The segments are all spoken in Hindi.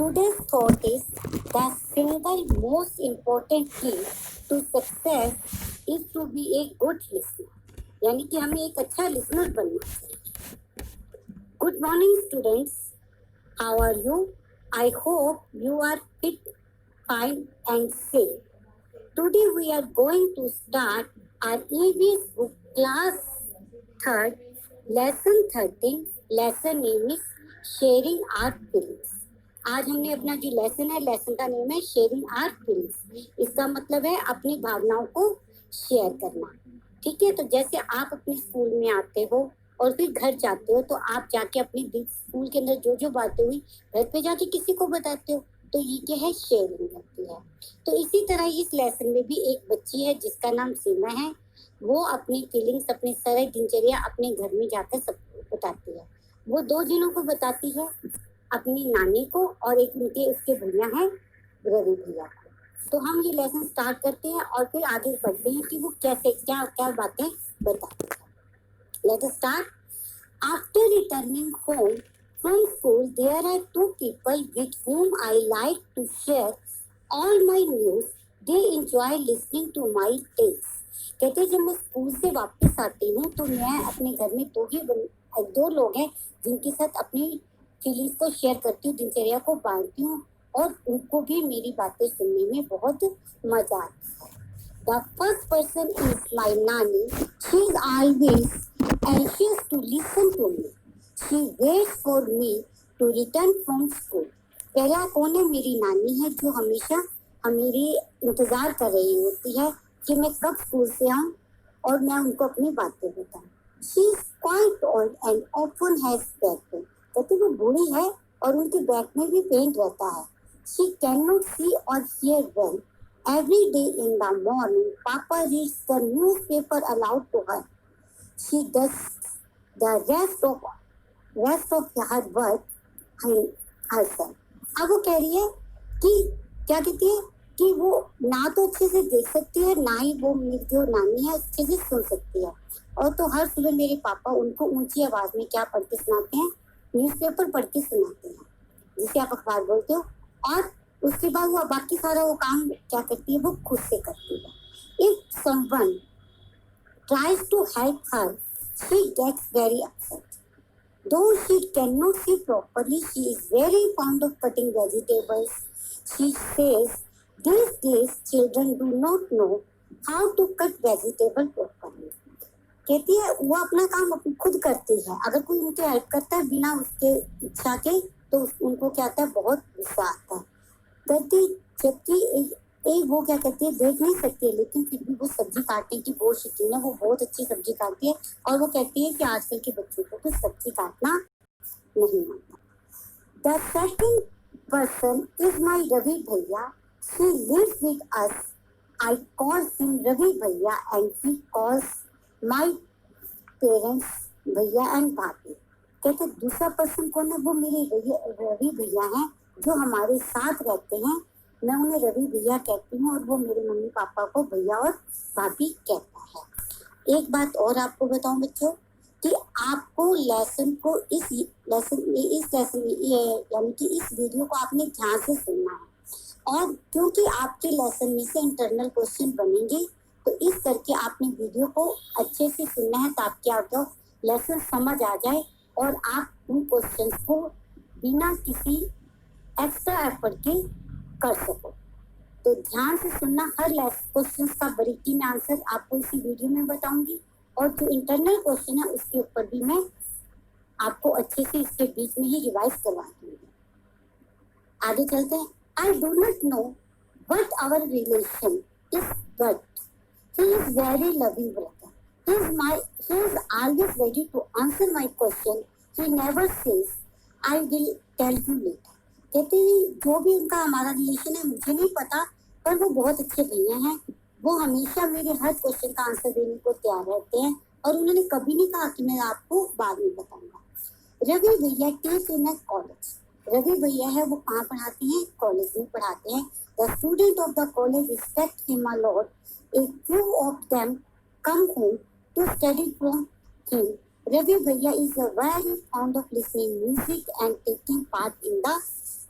Today's thought is the single most important key to success is to be a good listener. यानी कि हमें एक अच्छा लिसनर बनना चाहिए. Good morning, students. How are you? I hope you are fit, fine, and safe. Today we are going to start our EVS book class 3rd, lesson 13. Lesson name is sharing our feelings. आज हमने अपना जो लेसन है, लेसन का नेम है शेयरिंग आवर फीलिंग्स. इसका मतलब है अपनी भावनाओं को शेयर करना. ठीक है, तो जैसे आप अपने स्कूल में आते हो और फिर घर जाते हो, तो आप जाके अपनी स्कूल के अंदर जो जो बातें हुई घर पे जाके किसी को बताते हो, तो ये क्या है, शेयरिंग करती है. तो इसी तरह इस लेसन में भी एक बच्ची है जिसका नाम सीमा है. वो अपनी फीलिंग्स, अपनी सारी दिनचर्या अपने घर में जाकर सबको बताती है. वो 2 जनों को बताती है, अपनी नानी को और एक उनके उसके भैया हैं रवि भैया को. तो हम ये लेसन स्टार्ट करते हैं और फिर आगे बढ़ते हैं कि वो कैसे क्या क्या बातें बताते हैं. Let us start. After returning home from school there are 2 people with whom I like to share all my news. They enjoy listening to my tales. कहते जब मैं स्कूल से वापस आती हूँ तो मैं अपने घर में 2 लोग हैं जिनके साथ अपनी फीलिंग्स को शेयर करती हूँ, दिनचर्या को बांटती हूँ और उनको भी मेरी बातें सुनने में बहुत मजा आता है. The first person is my nanny. She is always anxious to listen to me. She waits for me to return from school. पहला कौन है? मेरी नानी है जो हमेशा मेरी इंतजार कर रही होती है कि मैं कब स्कूल से आऊँ और मैं उनको अपनी बातें बताऊँ. She is quite old and often has back pain. कहते वो बूढ़ी है और उनके बैक में भी पेन रहता है. She cannot see or hear well. Every day in the morning, Papa reads the newspaper aloud to her. She does the rest of her work herself. अब वो कह रही है कि क्या कहती है कि वो ना तो अच्छे से देख सकती है, ना ही वो मेरी जो नानी है अच्छे से सुन सकती है. और तो हर सुबह मेरे पापा उनको ऊंची आवाज में क्या पढ़ के सुनाते हैं? न्यूज़पेपर पढ़ के सुनाते हैं, जिसे आप अखबार बोलते हो. और उसके बाद वो बाकी सारा वो काम क्या करती है? वो खुद से करती है. If someone tries to help her, she gets very upset. Though she cannot see properly, she is very fond of cutting vegetables. She says these days children do not know how to cut vegetable properly. कहती है वो अपना काम खुद करती है. अगर कोई उनके हेल्प करता है बिना उसके इच्छा के तो उनको क्या आता है? बहुत गुस्सा आता है. कहती जबकि एक वो क्या कहती है, देख नहीं सकती है लेकिन फिर भी वो सब्जी काटने की बहुत शौकीन है. वो बहुत अच्छी सब्जी काटती है और वो कहती है कि आजकल के बच्चों को तो सब्जी काटना नहीं आता. The second person is my Ravi Bhaiya. He lives with us. I call him Ravi Bhaiya and he calls my parents भैया एंड भाभी. कहते दूसरा पर्सन कौन है? वो मेरे रवि भैया हैं जो हमारे साथ रहते हैं. मैं उन्हें रवि भैया कहती हूँ और वो मेरे मम्मी पापा को भैया और भाभी कहता है. एक बात और आपको बताऊं बच्चों कि आपको लेसन को इस लेसन यानी कि इस वीडियो को आपने ध्यान से सुनना है. और क्योंकि आपके लेसन में से इंटरनल क्वेश्चन बनेंगे तो इस करके आपने वीडियो को अच्छे से सुनना है ताकि आपको लेसन समझ आ जाए और आप उन क्वेश्चंस को बिना किसी एक्स्ट्रा एफर्ट के कर सको. तो ध्यान से सुनना. हर क्वेश्चंस का बारीकी में आंसर आपको इसी वीडियो में बताऊंगी और जो इंटरनल क्वेश्चन है उसके ऊपर भी मैं आपको अच्छे से इसके बीच में ही रिवाइज करवा दूंगी. आगे चलते हैं. I do not know what our relation is but he is very loving brother. He is always ready to answer my question. He never says I will tell you later. कहते जो भी उनका हमारा रिलेशन है मुझे नहीं पता, पर वो बहुत अच्छे भैया हैं. वो हमेशा मेरे हर क्वेश्चन का आंसर देने को तैयार रहते हैं और उन्होंने कभी नहीं कहा कि मैं आपको बाद में बताऊंगा. रवि भैया टीच इन कॉलेज. रवि भैया है वो कहाँ पढ़ाते हैं? कॉलेज में पढ़ाते हैं. The student of the college respect him a lot. A few of them come home to study from him. Ravi Bhaiya is very fond of listening music and taking part in the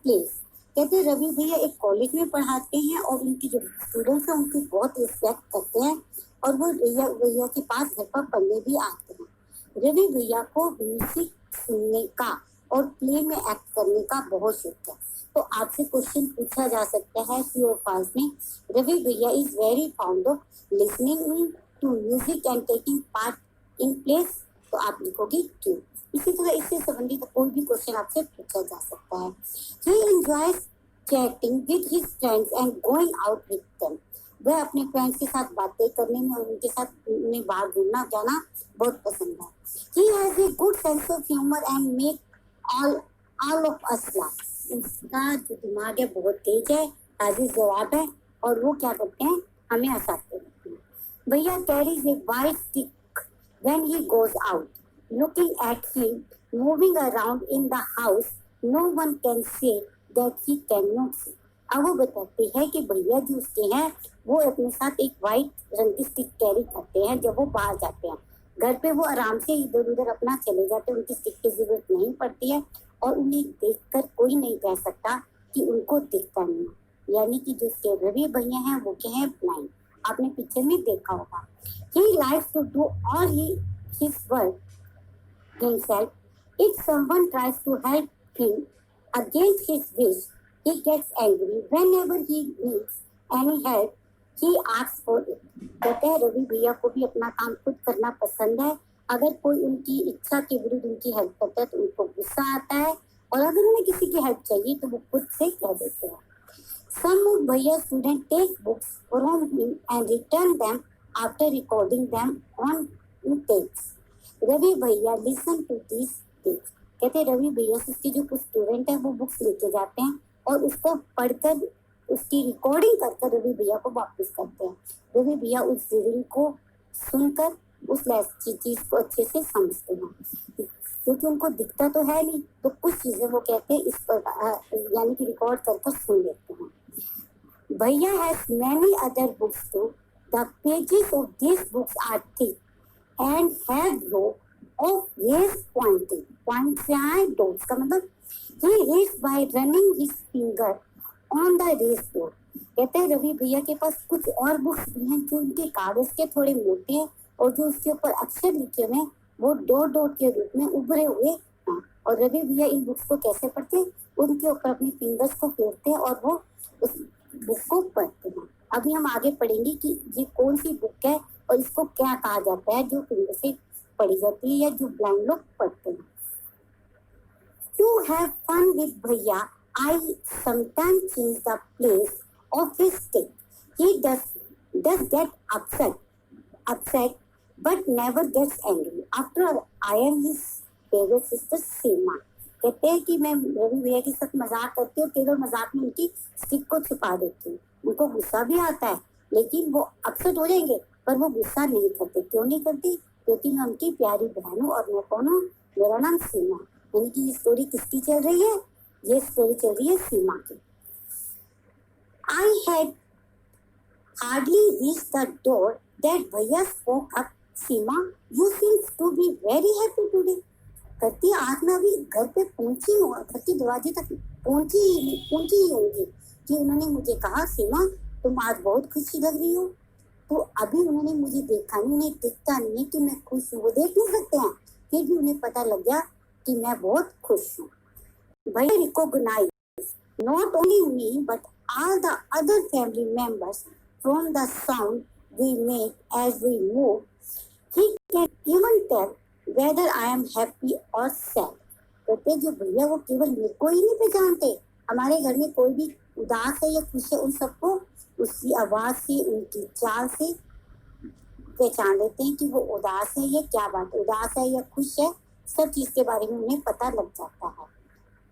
plays. कहते रवि भैया एक कॉलेज में पढ़ाते हैं और उनकी जो स्टूडेंट्स हैं उनकी बहुत रिस्पेक्ट करते हैं और वो भैया भैया के पास घर पर पढ़ने भी आते हैं। रवि भैया को म्यूजिक सुनने का और प्ले में एक्ट करने का बहुत शौक है। तो आपसे क्वेश्चन पूछा जा सकता है ट्रू और फॉल्स में। Ravi bhaiya is very found of listening to music and taking part in place, तो आप लिखोगे ट्रू। इसी तरह इससे संबंधित कोई भी क्वेश्चन आपसे पूछा जा सकता है। He enjoys chatting with his friends and going out with them. वह अपने फ्रेंड्स के साथ बातें करने में और उनके साथ उन्हें बाहर घूमना जाना बहुत पसंद है। He has a good sense of humor and make all of us laugh. उसका जो दिमाग है बहुत तेज है, हाजिर जवाब है और वो क्या करते हैं, हमें हंसाते रहते हैं। भैया carries a white stick when he goes out. Looking at him moving around in the house, no one can say that he cannot see. अब वो बताती है कि भैया जो उसके हैं वो अपने साथ एक वाइट रंग की स्टिक कैरी करते हैं जब वो बाहर जाते हैं। घर पे वो आराम से इधर उधर अपना चले जाते हैं, उनकी स्टिक की जरूरत नहीं पड़ती है और उन्हें देखकर कोई नहीं कह सकता कि उनको दिखता नहीं। यानी कि जो उसके रवि भैया हैं वो क्या है, ब्लाइंड। आपने पिक्चर में देखा होगा। He likes to do all his work himself. If someone tries to help him against his wish, he gets angry. Whenever he needs any help, he asks for it. कहते हैं रवि भैया को भी अपना काम खुद करना पसंद है। अगर कोई उनकी इच्छा के विरुद्ध उनकी हेल्प करता है तो उनको गुस्सा आता है और अगर उन्हें किसी की हेल्प चाहिए तो वो खुद से कह देते हैं। Some of Bhaiya's students take books from him and return them after recording them on tapes. Ravi भैया लिसन टू दिस टेप्स। कहते रवि भैया से उसके जो कुछ स्टूडेंट है वो बुक्स लेके जाते हैं और उसको पढ़कर उसकी रिकॉर्डिंग कर रवि भैया को वापस करते हैं। रवि भैया उस रीडिंग को सुनकर उस चीज को अच्छे से समझते हैं क्योंकि उनको दिखता तो है नहीं, तो कुछ चीजें वो कहते हैं इस पर यानी कि रिकॉर्ड कर सुन लेते हैं। Bhaiya has many other books too. The pages of this books are thick and have row of raised pointing. Point से आए dots का मतलब he reads by running his finger on the raised dot. कहते हैं रवि भैया के पास कुछ और बुक्स भी हैं जो उनके कागज के थोड़े मोटे हैं और जो उसके ऊपर अक्षर लिखे हुए हैं वो डॉट डॉट के रूप में उभरे हुए हैं। और रवि भैया इन बुक्स को कैसे पढ़ते हैं, उनके ऊपर अपनी फिंगर्स को फेरते हैं और वो उस बुक को पढ़ते हैं। अभी हम आगे पढ़ेंगे कि ये कौन सी बुक है और इसको क्या कहा जाता है जो फिंगर से पढ़ी जाती है या जो ब्लाइंड लोग पढ़ते हैं। To have fun with भैया, I sometimes change the place of his stick. He does get upset, but never gets angry. After I am his favorite sister सीमा। कहते हैं कि मैं रवि भैया के साथ मजाक करती हूँ, केवल मजाक में उनकी स्टिक को छुपा देती हूँ। उनको गुस्सा भी आता है लेकिन वो अपसेट हो जाएंगे पर वो गुस्सा नहीं करते। क्यों नहीं करती? क्योंकि मैं उनकी प्यारी बहन हूँ और मैं कौन हूँ, मेरा नाम सीमा। यानी कि ये स्टोरी किसकी चल रही है, ये स्टोरी चल रही है सीमा की। I had hardly reached the door that भैया spoke up. Seema, you seem to be very happy today. कहती आज मैं अभी घर पे पहुंची हूँ, घर के दरवाजे तक पहुंची ही होंगी कि उन्होंने मुझे कहा सीमा तुम आज बहुत खुशी लग रही हो। तो अभी उन्होंने मुझे देखा नहीं, उन्हें दिखता नहीं है कि मैं खुश हूँ, वो देख नहीं सकते हैं, फिर भी उन्हें पता लग गया कि मैं बहुत खुश हूँ। भैया recognise not only me but all the other family members from the sound we make as we move. He can even tell whether I am happy or sad. कहते जो भैया वो केवल मेरे को ही नहीं पहचानते, हमारे घर में कोई भी उदास है या खुश है उन सबको उसकी आवाज से उनकी चाल से पहचान लेते हैं कि वो उदास है या क्या बात, उदास है या खुश है, सब चीज के बारे में उन्हें पता लग जाता है।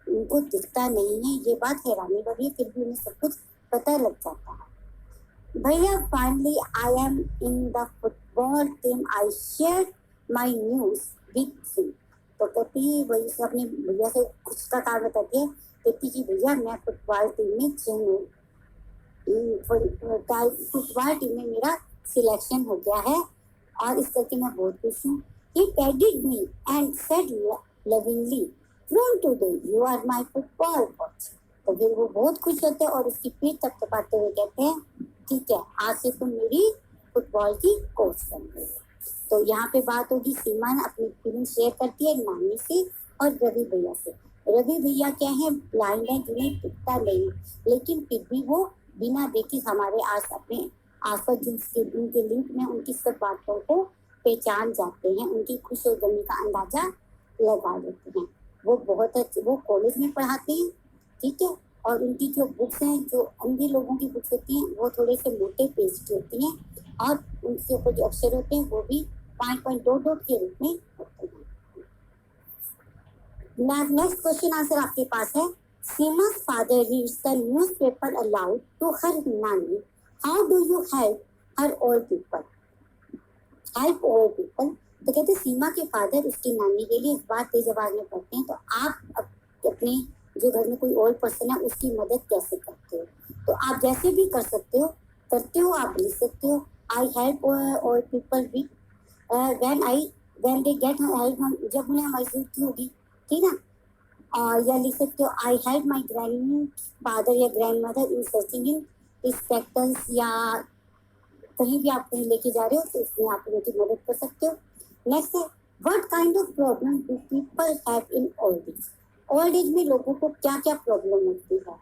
उनको दिखता नहीं है, ये बात हैरानी वाली है, फिर भी उन्हें सब कुछ पता लग जाता है। भैया finally I am in the football team, I share my news with him. तो कहती वही अपने भैया से कुछ का काम बताती है, कहती कि भैया मैं फुटबॉल टीम में हूँ, फुटबॉल टीम में मेरा सिलेक्शन हो गया है और इस करके मैं बहुत खुश हूँ। He patted me and said lovingly, "From today you are my football coach." तो फिर वो बहुत खुश होते हैं और उसकी पीठ थपथपाते हुए कहते हैं, ठीक है, आज से तुम मेरी फुटबॉल की कोच बन गई। तो यहाँ पे बात होगी, सीमा ने अपनी फीलिंग शेयर करती है नानी से और रवि भैया से। रवि भैया क्या है, ब्लाइंड है, जिन्हें दिखता नहीं, लेकिन फिर भी वो बिना देखे हमारे अपने आसपास जिनके उनके लिंक में उनकी सब बातों को पहचान जाते हैं, उनकी खुश और गमी का अंदाजा लगा लेते हैं। वो बहुत अच्छे, वो कॉलेज में पढ़ाते हैं, ठीक है, और उनकी जो बुक्स हैं, जो अंधे लोगों की बुक्स होती हैं, वो थोड़े से मोटे पेज की होती हैं और उनके ऊपर जो अक्षर होते हैं वो भी 5.2 के रूप में होते हैं। नेक्स्ट क्वेश्चन आंसर आपके पास है, Sima's father reads the newspaper aloud to her nanny. How do you help her old people? Help old people. तो कहते सीमा के फादर उसकी नानी के लिए इस बात तेज आवाज में पढ़ते हैं, तो आप अपने जो घर में कोई ओल्ड पर्सन है उसकी मदद कैसे करते हो? तो आप जैसे भी कर सकते हो, करते हो, आप लिख सकते हो, I help old people with when they get help, जब उन्हें हमारी जरूरत होगी, ठीक है। और या लिख सकते हो, I help my grandfather या grandmother in searching in spectacles, या कहीं भी आप कहीं लेके जा रहे हो तो उसमें आप उनकी मदद कर सकते हो। नेक्स्ट है, what kind of problem do people have in old age? Old age में लोगों को क्या क्या प्रॉब्लम होती है?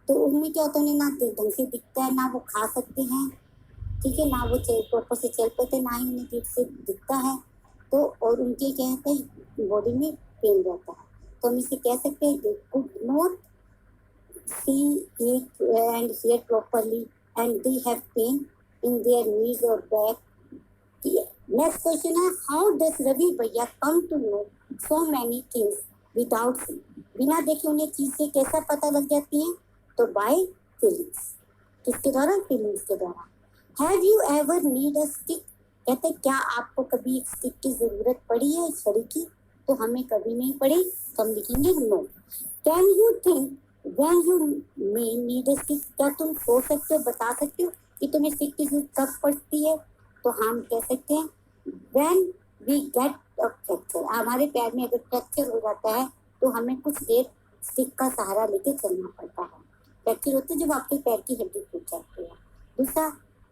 तो उनमें क्या होता है, उन्हें ना ढंग से दिखता है, ना वो खा सकते हैं, ठीक है, ना वो प्रॉपर से चल पाते, ना ही उन्हें ठीक से दिखता है, तो और उनके क्या होता है, बॉडी में पेन रहता है। तो हम इसे कह सकते हैं, they could not see it and hear properly and they have pain in their knees or back. Next question है, how does रवि भैया come to know so many things without seeing? बिना देखे उन्हें चीज से कैसा पता लग जाती है? तो by feelings. किसके द्वारा? feelings के द्वारा। Have you ever need a stick? कहते क्या आपको कभी एक स्टिक की जरूरत पड़ी है, छड़ी की? तो हमें कभी नहीं पड़ी, तो हम लिखेंगे no. Can you think when you may need a stick? क्या तुम सोच सकते हो, बता सकते हो कि तुम्हें स्टिक की जरूरत कब पड़ती है? तो हम कह सकते हैं when we get a fracture. हमारे पैर में अगर फ्रैक्चर हो जाता है तो हमें कुछ देर स्टिक का सहारा लेके चलना पड़ता है। फ्रैक्चर होते है जब आपके पैर की हड्डी टूट जाती है। दूसरा,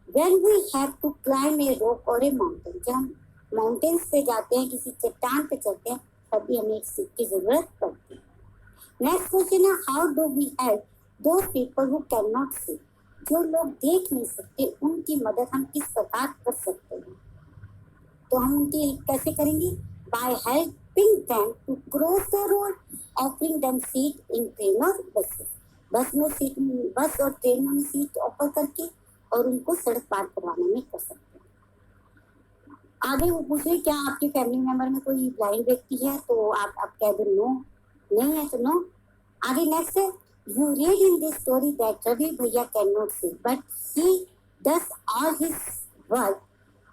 when we have to climb a rock or a mountain. जब हम माउंटेन्स पे जाते हैं, किसी चट्टान पे चलते हैं, तभी हमें एक स्टिक की जरूरत पड़ती है। नेक्स्ट क्वेश्चन है, how do we help those people who can not see? जो लोग देख नहीं सकते उनकी मदद हम किस प्रकार कर सकते हैं? तो हम उनकी हेल्प कैसे करेंगे? By helping them to cross the road, offering them seat in train और बसेस. बस और ट्रेन में सीट ऑफर करके और उनको सड़क पार करवाने में कर सकते हैं। आगे वो पूछे क्या आपके फैमिली मेंबर में कोई ब्लाइंड व्यक्ति है? तो आप कह दो नो, नहीं है तो नो। आगे नेक्स्ट है, you read in this story that Ravi Bhaiya cannot see, but he does all his work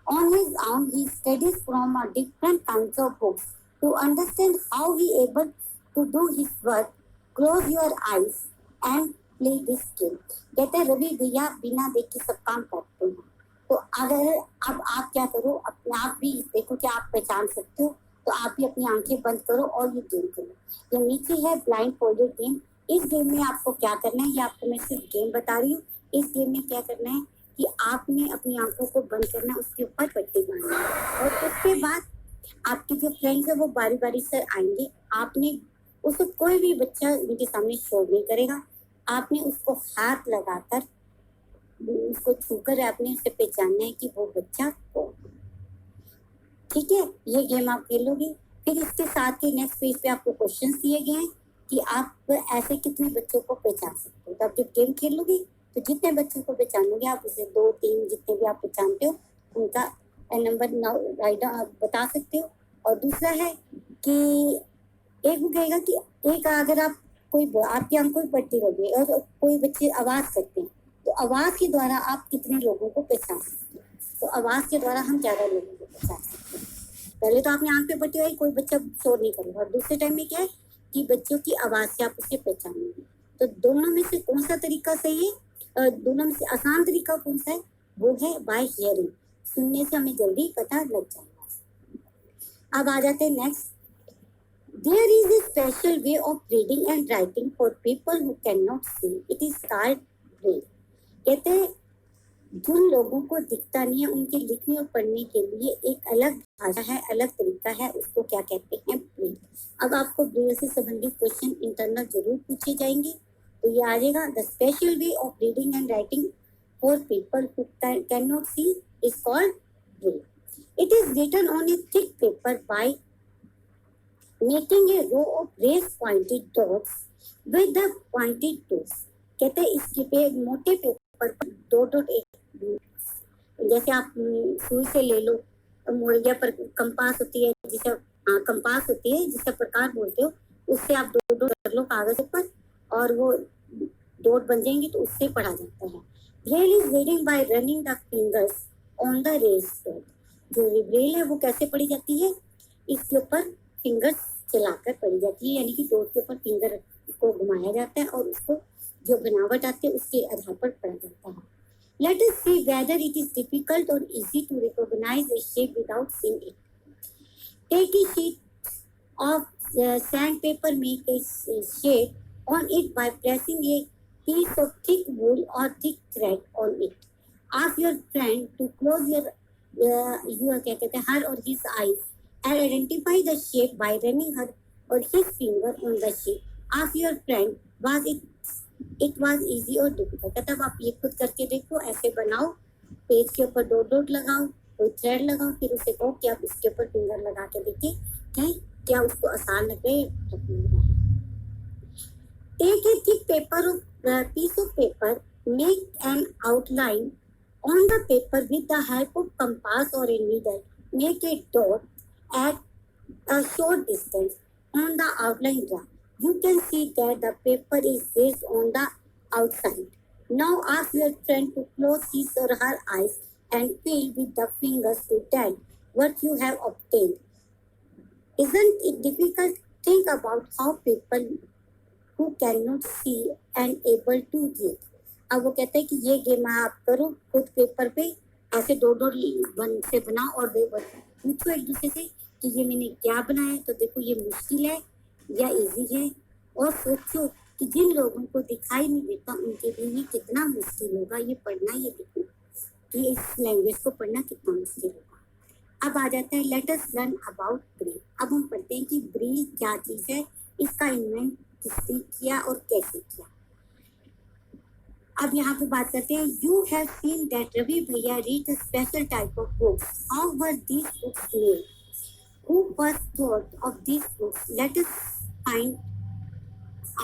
on his own. He studies from a different kinds of books to understand how he able to do his work. Close your eyes and play this game. कहते हैं रवि भैया बिना देखे सब काम करते हैं। तो अगर अब आप क्या करो, अपने आप भी देखो कि आप पहचान सकते हो, तो आप भी अपनी आंखें बंद करो और ये गेम खेलो। ये नीचे है ब्लाइंड फोल्डेड गेम। इस गेम में आपको क्या करना है, ये आपको मैं सिर्फ गेम बता रही हूँ। इस गेम में क्या करना है कि आपने अपनी आंखों को बंद करना है, उसके ऊपर पट्टी बांधना है और उसके बाद आपके जो फ्रेंड्स है वो बारी बारी से आएंगे। आपने उसको, कोई भी बच्चा उनके सामने शोर नहीं करेगा। आपने उसको हाथ लगाकर उसको छूकर आपने उसे पहचानना है कि वो बच्चा कौन है। ठीक है, ये गेम आप खेलोगे। फिर इसके साथ ही नेक्स्ट पेज पे आपको क्वेश्चन दिए गए हैं कि आप ऐसे कितने बच्चों को पहचान सकते हो। तो आप जब गेम खेलोगे तो जितने बच्चों को पहचानोगे आप उसे 2 3 जितने भी आप पहचानते हो उनका नंबर राइट आप बता सकते हो। और दूसरा है कि एक वो कहेगा कि एक अगर आप कोई आपकी आंख कोई पट्टी लगी और कोई बच्चे आवाज करते हैं तो आवाज के द्वारा आप कितने लोगों को पहचान सकते हो। तो आवाज के द्वारा हम ज्यादा लोगों को पहचान सकते हैं। पहले तो आपने आंख पे पट्टी आई, कोई बच्चा शोर नहीं करेगा। और दूसरे टाइम में क्या है कि बच्चों की आवाज से आप उसे पहचानेंगे। तो दोनों में से कौन सा तरीका सही है, दोनों में से आसान तरीका कौन सा है? वो है बाय हियरिंग। सुनने से हमें जल्दी पता लग जाएगा। अब आ जाते हैं next, There is a special way of reading and writing for people who cannot see. It is called braille. कहते हैं जिन लोगों को दिखता नहीं है उनके लिखने और पढ़ने के लिए एक अलग भाषा है, अलग तरीका है, उसको क्या कहते हैं? ब्रेल। अब आपको ब्रेल से संबंधित क्वेश्चन इंटरनल जरूर पूछे जाएंगे, तो ये आ जाएगा the special way of reading and writing for people who can not see is called Braille. It is written on a thick paper by making a row of raised pointed dots with the pointed tools. कहते हैं इसके पे मोटे पेपर पर दो डॉट एक, जैसे आप सुई से ले लो, मुर्गिया पर कंपास होती है जिसे कंपास होती है जिसका प्रकार बोलते हो, उससे आप दो डॉट कर लो कागज पर और वो डॉट बन जाएंगे, तो उससे पढ़ा जाता है। Braille is reading by running the fingers on the raised dot. जो ब्रेल है वो कैसे पढ़ी जाती है? इसके ऊपर फिंगर्स चलाकर पढ़ी जाती है, यानी कि डॉट के ऊपर फिंगर को घुमाया जाता है और उसको जो बनावट आती है उसके आधार पर पढ़ा जाता है। Let us see whether it is difficult or easy to recognize a shape without seeing it. Take a sheet of sandpaper, make a shape on it by pressing a piece of thick wool or thick thread on it. Ask your friend to close your क्या कहते हैं, her or his eyes and identify the shape by running her or his finger on the shape. Ask your friend, was it was easy or difficult? तब आप ये खुद करके देखो, ऐसे बनाओ, पेज के ऊपर डॉट डॉट लगाओ, कोई थ्रेड लगाओ, फिर उसे कहो कि आप इसके ऊपर फिंगर लगा के देखिए है क्या उसको आसान लग रहा है। Take a thick paper of piece of paper, make an outline on the paper with the help of compass or a needle. Make a dot at a short distance on the outline draft. You can see that the paper is raised on the outside. Now ask your friend to close his or her eyes and feel with the fingers to tell what you have obtained. Isn't it difficult? Think about how people who cannot see and able to read. अब वो कहते हैं कि ये गेम आप करो खुद पेपर पे, ऐसे दो दो बन से बनाओ और पूछो एक दूसरे से कि ये मैंने क्या बनाया, तो देखो ये मुश्किल है या इजी है, और सोचो कि जिन लोगों को दिखाई नहीं देता उनके लिए ये कितना मुश्किल होगा ये पढ़ना, ये लिखना, कि इस लैंग्वेज को पढ़ना कितना मुश्किल होगा। अब आ जाता है let us learn about Braille. अब हम पढ़ते हैं कि ब्रेल क्या चीज़ है, इसका इन्वेंट किसने किया और कैसे किया। अब यहाँ पे बात करते हैं, you have seen that Ravi bhaiya read a special type of books, how were these books made, who first thought of these books? Let us find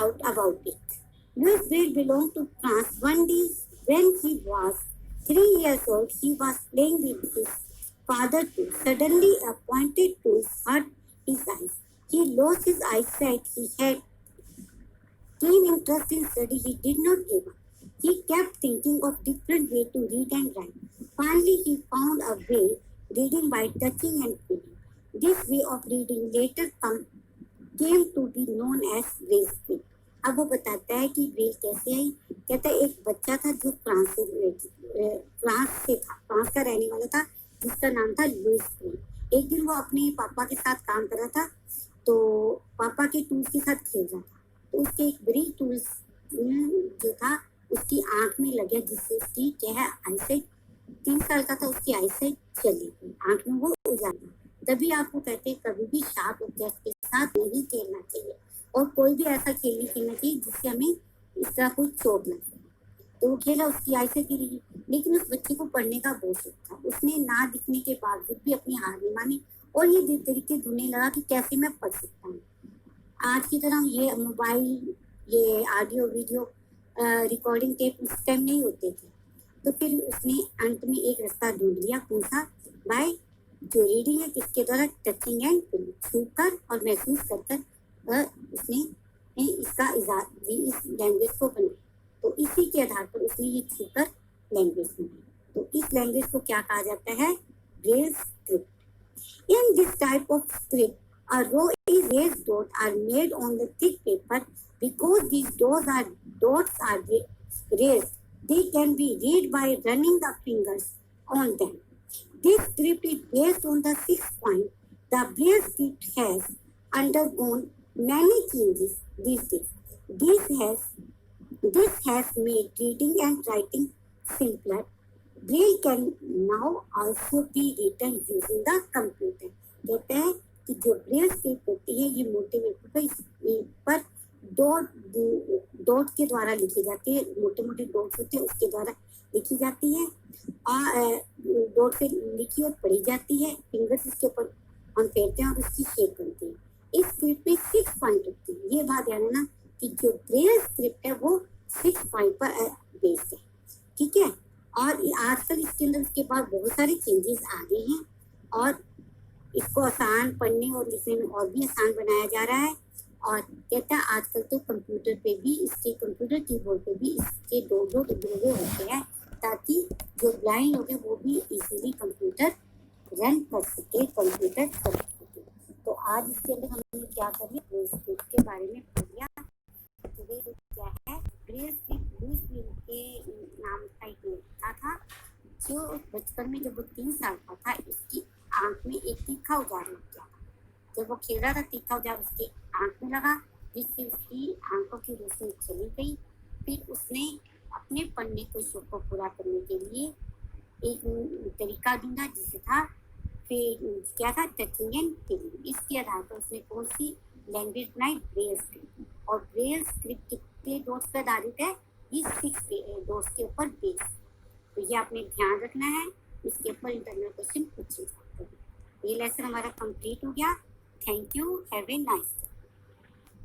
out about it. Louis Braille belonged to France. One day, when he was 3 years old, he was playing with his father too. Suddenly, a pointed tool hurt his eyes. He lost his eyesight. He had keen interest in study. He did not give up. He kept thinking of different ways to read and write. Finally, he found a way, reading by touching and feeling. This way of reading later came to be known as Braille. अब वो बताता है कि ब्रेल कैसे आई। कहता है एक बच्चा था जो फ्रांस था, फ्रांस का रहने वाला था, जिसका नाम था लुइस ब्रेल। एक दिन वो अपने पापा के साथ काम कर रहा था, तो पापा के टूल्स के साथ खेल रहा था, तो उसके एक ब्रेल टूल्स जो था उसकी आंख में लग गया, जिससे उसकी क्या है आईसाइट, 3 साल का था, उसकी आईसाइट चली गई, आंख में वो उजाड़ गया। तभी आपको कहते हैं कभी भी शार्प ऑब्जेक्ट के साथ नहीं खेलना चाहिए, और कोई भी ऐसा खेल नहीं खेलना चाहिए जिससे हमें इस तरह कोई चोट लग जाए। तो वो खेला, उसकी आई से गिरी, लेकिन उस बच्चे को पढ़ने का बहुत शौक था। उसने ना दिखने के बावजूद भी अपनी हार नहीं मानी और ये तरीके ढूंढने लगा कि कैसे मैं पढ़ सकता हूँ। आज की तरह ये मोबाइल, ये ऑडियो वीडियो रिकॉर्डिंग टेप उस टाइम नहीं होते थे, तो फिर उसने अंत में एक रास्ता ढूंढ लिया, कौन सा? बाय जो रीडिंग है किसके द्वारा, टचिंग एंड फीलिंग, छूकर और महसूस कर उसने इसका इस लैंग्वेज को बनाया। तो इसी के आधार पर उसने ये छूकर लैंग्वेज बनाई। तो इस लैंग्वेज को क्या कहा जाता है? Braille script. In this type of script a row is raised dot are made on the thick paper. Because these dots are raised, they can be read by running the fingers on them. This script is based on the 6 point. The Braille script has undergone many changes these days. This has this has made reading and writing simpler. Braille can now also be written using the computer. कहते हैं कि जो ब्रेल स्क्रिप्ट होती है ये मोटे पेपर पर डॉट के द्वारा लिखी जाती है, मोटे मोटे डॉट्स होते हैं उसके द्वारा लिखी जाती है, डॉट से लिखी और पढ़ी जाती है, फिंगर्स इसके ऊपर हम फेरते हैं और उसकी शेप बनती है। इस स्क्रिप्ट में 6 पॉइंट होती है। ये बात ध्यान रखना कि जो ब्रेल स्क्रिप्ट है वो 6 पॉइंट पर बेस्ड है, ठीक है। और आजकल इसके अंदर उसके बाद बहुत सारे चेंजेस आ गए हैं और इसको आसान पढ़ने और लिखने में और भी आसान बनाया जा रहा है। और कहता है आजकल तो कंप्यूटर पे भी इसके कंप्यूटर कीबोर्ड पे भी इसके दो डिब्बे होते हैं ताकि जो ब्लाइंड लोग हैं वो भी इजीली कंप्यूटर रन कर सके, कंप्यूटर कर सके। तो आज इसके अंदर हमने क्या कर लिया, स्क्रिप्ट के बारे में पढ़ लिया। तो क्या है, ब्रेल स्क्रिप्ट लुईस ब्रेल के नाम का एक लड़का था जो बचपन में जब वो 3 साल का था इसकी आंख में एक तीखा औजार लग गया। जब वो खेल रहा था तीखा औजार उसकी आंख में लगा जिससे उसकी आंखों की रोशनी चली गई। फिर उसने अपने पढ़ने के शौक को पूरा करने के लिए एक तरीका ढूंढा जिसे था फिर क्या था, टचिंग एंड फीलिंग। इसके आधार पर उसने कौन सी लैंग्वेज बनाई, ब्रेल स्क्रिप्ट। और ब्रेल स्क्रिप्ट कितने डॉट्स पर आधारित है, ये 6 डॉट्स के ऊपर बेस्ड। तो ये आपने ध्यान रखना है, इसके ऊपर इंटरनल क्वेश्चन पूछे जाते हैं। ये लेसन हमारा कंप्लीट हो गया। Thank you, have a nice day.